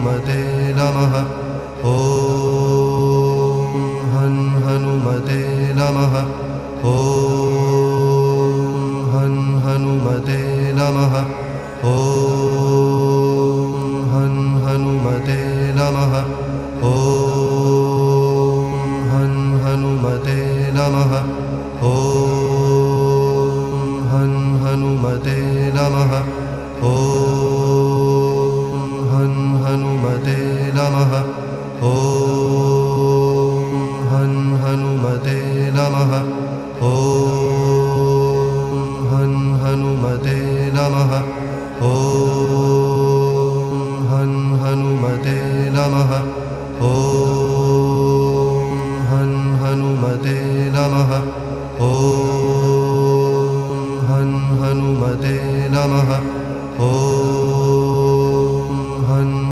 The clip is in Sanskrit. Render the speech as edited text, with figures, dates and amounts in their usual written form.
हनुमते नमः। ॐ हनुमते नमः। ॐ हनुमते नमः। ॐ हनुमते नमः। ॐ हनुमते नमः। ॐ हनुमते नमः। ॐ हनुमते नमः। ॐ हनुमते नमः। ॐ हनुमते नमः। ॐ हनुमते नमः।